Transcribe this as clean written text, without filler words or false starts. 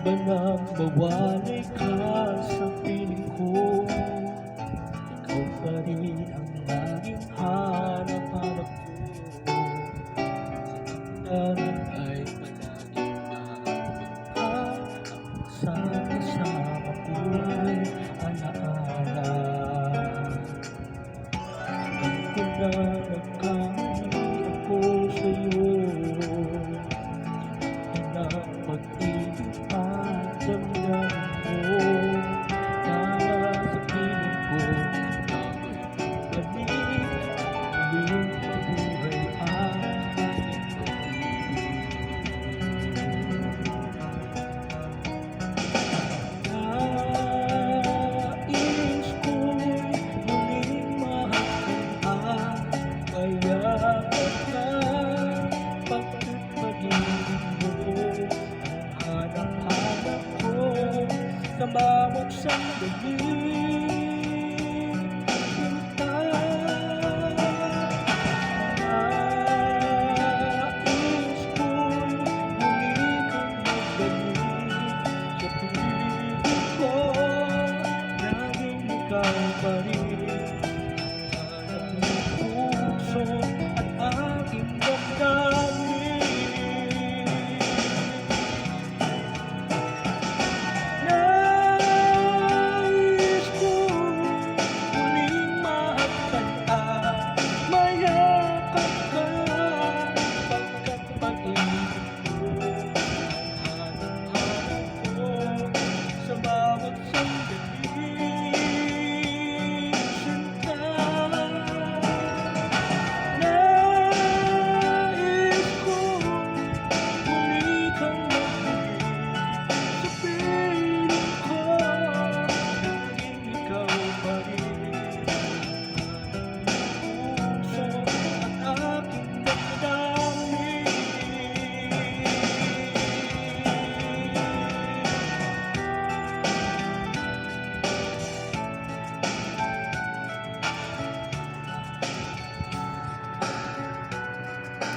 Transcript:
ba nang mawalay ka sa piling ko? Ikaw pa rin ang laging hanap-hanap ko. Namin ay palaging nakakasama ko'y alaala. Alam ko na nagkamali ako sa'yo, pag-ibig at damdamin mo na nasa piling ko. Balik ang iyong mabuhay ang aking pag-ibig. Nais ko'y muling mahal ka, kaya ka bakit pag-ibig mo ang hanap-hanap ko sa bawat sandali.